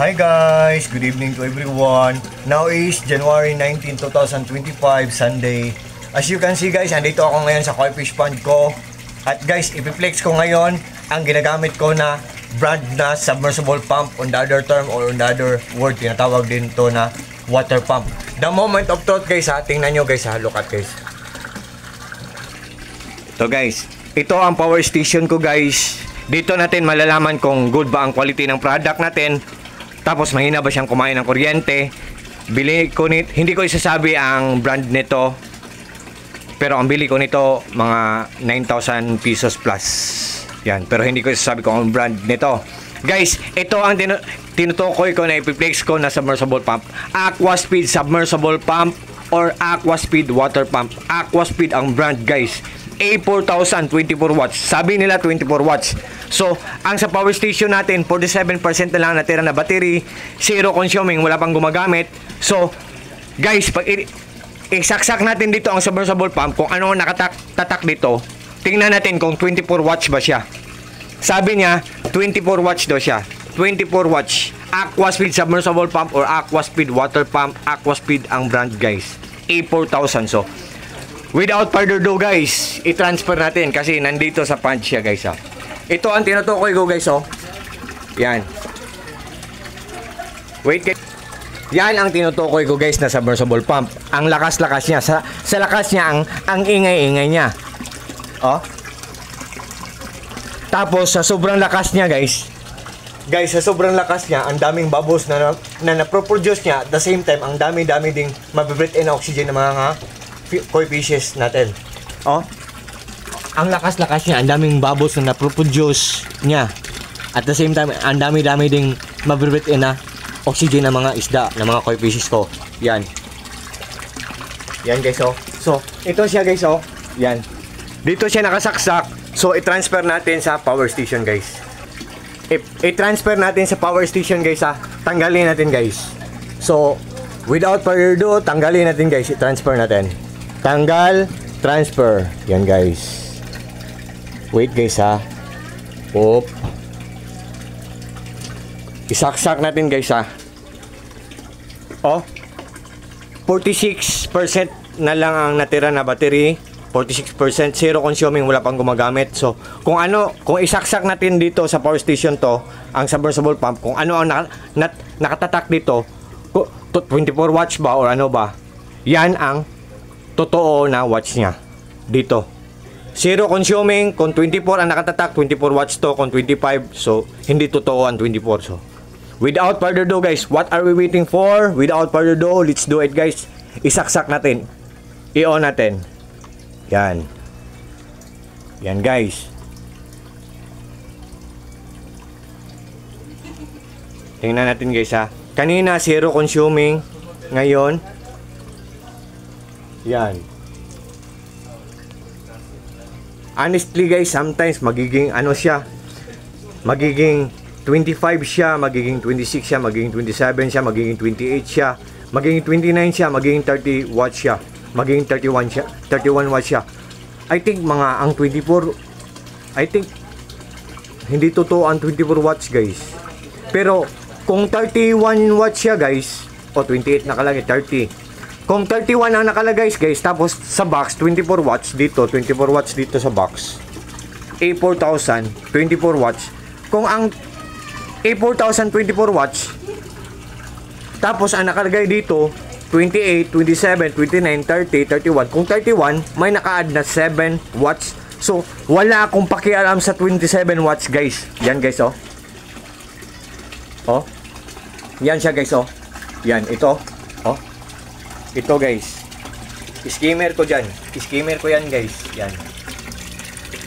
Hi guys, good evening to everyone. Now is January 19, 2025, Sunday. As you can see guys, andito ako ngayon sa koi fish pond ko. At guys, ipiflex ko ngayon ang ginagamit ko na brand na submersible pump, on the other term or on the other word, tinatawag din to na water pump. The moment of truth guys ha, tingnan nyo guys ha, look at guys. Ito guys, ito ang power station ko guys. Dito natin malalaman kung good ba ang quality ng product natin. Tapos mahina ba siyang kumain ng kuryente. Hindi ko isasabi ang brand nito. Pero ang bili ko nito mga 9,000 pesos plus. Yan, pero hindi ko isasabi kung ang brand nito. Guys, ito ang tinutukoy ko na ipiplex ko na submersible pump. Aquaspeed submersible pump or Aquaspeed water pump. Aquaspeed ang brand guys. A4000 24 watts. Sabi nila 24 watts. So, ang sa power station natin, 47% na lang natira na battery, zero consuming, wala pang gumagamit. So, guys, pag isaksak natin dito ang submersible pump, kung ano nakatatak dito, tingnan natin kung 24 watts ba siya. Sabi niya, 24 watts daw siya. 24 watts. Aquaspeed submersible pump or Aquaspeed water pump. Aquaspeed ang brand guys. A4000. So, without further ado guys, i-transfer natin kasi nandito sa pond siya guys ha. Ito ang tinutukoy ko guys oh. Yan. Wait guys. Yan ang tinutukoy ko guys na submersible pump. Ang lakas-lakas niya. Sa lakas niya, ang ingay-ingay niya. Oh. Tapos sa sobrang lakas niya guys. Guys, sa sobrang lakas niya, ang daming bubbles na naproproduce niya. At the same time, ang dami-dami ding mabibreathe in oxygen ng mga koi fishes natin. Oh. Ang lakas-lakas niya, ang daming bubbles na naproproduce niya. At the same time, ang dami-dami ding mabibreathe in na oxygen ng mga isda, ng mga koi fishes ko. Yan. Yan guys oh. So, ito siya guys oh. Yan. Dito siya nakasaksak. So, i-transfer natin sa power station guys. I-transfer natin sa power station guys ha. Tanggalin natin guys. So, without further ado, tanggalin natin guys. I-transfer natin. Tanggal, transfer. Yan guys. Wait guys ha. Oop. Isaksak natin guys ha. Oh. 46% na lang ang natira na battery. 46%, zero consuming, wala pang gumagamit. So, kung isaksak natin dito sa power station to, ang submersible pump, kung ano ang nakatatak dito, 24 watts ba or ano ba, yan ang totoo na watts niya. Dito. Zero consuming, kung 24 ang nakatatak, 24 watts to, kung 25, so, hindi totoo ang 24. So, without further ado guys, what are we waiting for? Without further ado, let's do it guys. Isaksak natin. I-on natin. Yan. Yan guys. Tingnan natin guys ha. Kanina zero consuming. Ngayon. Yan. Honestly guys, sometimes magiging ano siya. Magiging 25 siya, magiging 26 siya, magiging 27 siya, magiging 28 siya, magiging 29 siya, magiging 30 watts siya. Magiging 31 siya, 31 watts siya. I think mga ang 24, I think hindi totoo ang 24 watts guys. Pero kung 31 watts siya guys, o 28 nakalagay, 30. Kung 31 ang nakalagay guys, tapos sa box 24 watts dito, 24 watts dito sa box. A4000 24 watts. Kung ang A4000 24 watts, tapos ang nakalagay dito 28, 27, 29, 30, 31. Kung 31, may naka-add na 7 watts. So, wala akong pakialam sa 27 watts, guys. Yan, guys, oh. Oh. Yan siya, guys, oh. Yan, ito. Oh. Ito, guys. Skimmer ko dyan. Skimmer ko yan, guys. Yan.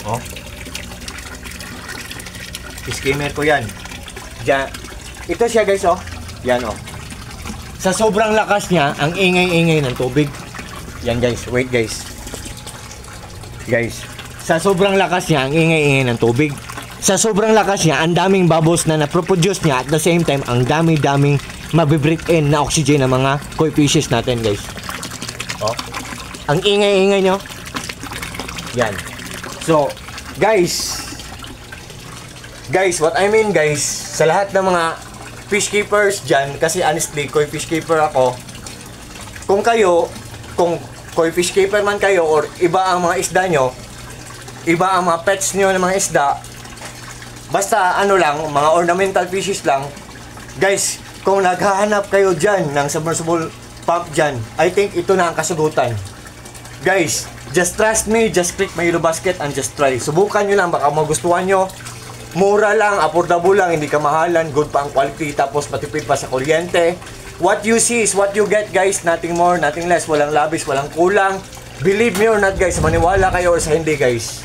Oh. Skimmer ko yan. Diyan. Ito siya, guys, oh. Yan, oh. Sa sobrang lakas niya, ang ingay-ingay ng tubig. Yan guys, wait guys. Guys, sa sobrang lakas niya, ang ingay-ingay ng tubig. Sa sobrang lakas niya, ang daming bubbles na naproproduce niya. At the same time, ang dami-daming mabibreathe in na oxygen ng mga koi fishes natin guys. Oh. Ang ingay-ingay nyo. Yan. So, guys, what I mean guys, sa lahat ng mga fish keepers dyan, kasi honestly, koi fish keeper ako. Kung koi fish keeper man kayo, or iba ang mga isda nyo, iba ang mga pets nyo ng mga isda, basta ano lang, mga ornamental fishes lang, guys, kung naghahanap kayo dyan ng submersible pump dyan, I think ito na ang kasagutan. Guys, just trust me, just click my yellow basket and just try. Subukan nyo lang, baka magustuhan nyo. Mura lang, affordable lang, hindi ka mahalan, good pa ang quality, tapos matipid pa sa kuryente. What you see is what you get, guys. Nothing more, nothing less. Walang labis, walang kulang. Believe me or not, guys, maniwala kayo or sa hindi, guys.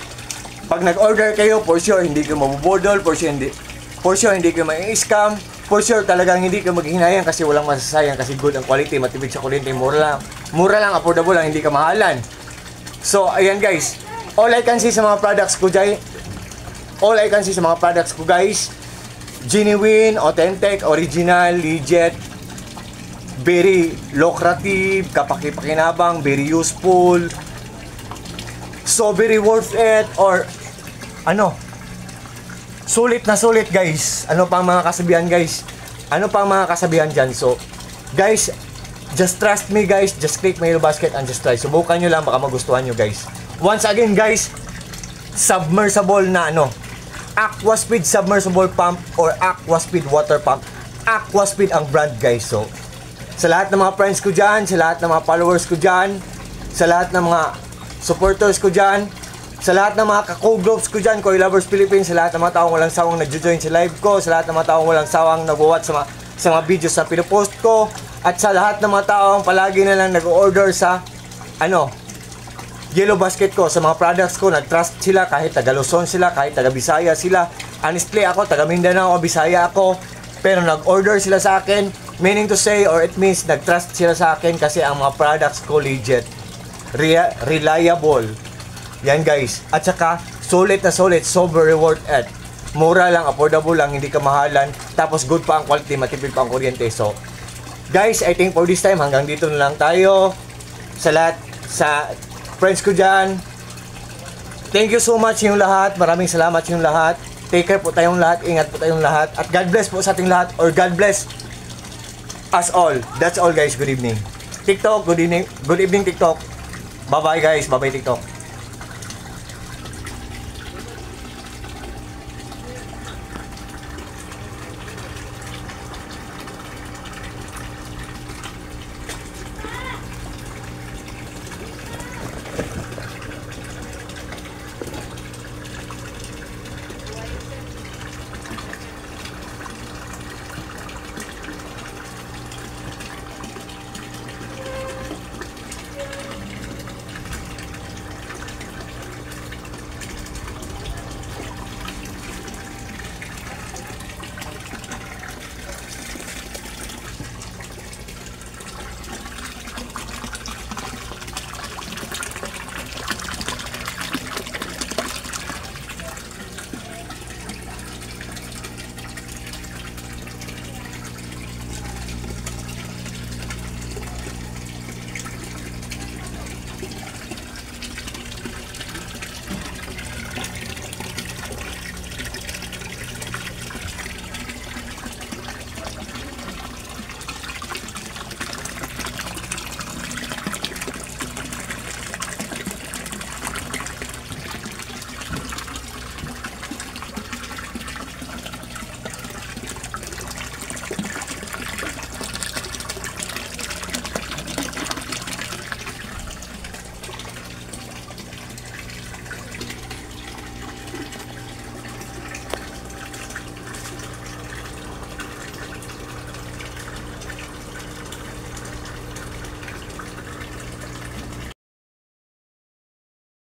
Pag nag-order kayo, for sure, hindi kayo mabubodol, for sure, hindi kayo mai-scam, for sure, talagang hindi kayo maghihinayang kasi walang masasayang, kasi good ang quality, matibig sa kuryente, mura lang, affordable lang, hindi ka mahalan. So, ayan guys, all I can see sa mga products ko, guys, genuine, authentic, original, legit, very lucrative, kapaki-pakinabang, very useful, so very worth it, or ano, sulit na sulit, guys. Ano pang mga kasabihan, guys? Ano pang mga kasabihan dyan? So, guys, just trust me, guys. Just click my yellow basket and just try. Subukan nyo lang, baka magustuhan nyo, guys. Once again, guys, submersible na Aquaspeed submersible pump or Aquaspeed water pump. Aquaspeed ang brand, guys. So, sa lahat ng mga friends ko dyan, sa lahat ng mga followers ko dyan, sa lahat ng mga supporters ko dyan, sa lahat ng mga ka-co-groups ko dyan, Koi Lovers Philippines, sa lahat ng mga taong walang sawang nag-join sa live ko, sa lahat ng mga taong walang sawang nag-watch sa mga videos na pinopost ko, at sa lahat ng mga taong palagi na lang nag-order sa yellow basket ko, sa mga products ko, nag-trust sila kahit taga Luzon sila, kahit taga Bisaya sila. Honestly, ako taga Mindanao, Bisaya ako, pero nag-order sila sa akin, meaning to say, or it means nag-trust sila sa akin kasi ang mga products ko legit, reliable. Yan, guys. At saka, sulit na sulit, so very worth it. Mura lang, affordable lang, hindi ka mahalan. Tapos good pa ang quality, matipid pa ang kuryente. So, guys, I think for this time, hanggang dito na lang tayo. Sa lahat, sa friends ko dyan, thank you so much yung lahat. Maraming salamat yung lahat. Take care po tayong lahat. Ingat po tayong lahat. At God bless po sa ating lahat. Or God bless us all. That's all, guys. Good evening. TikTok, good evening TikTok. Bye-bye, guys. Bye-bye, TikTok.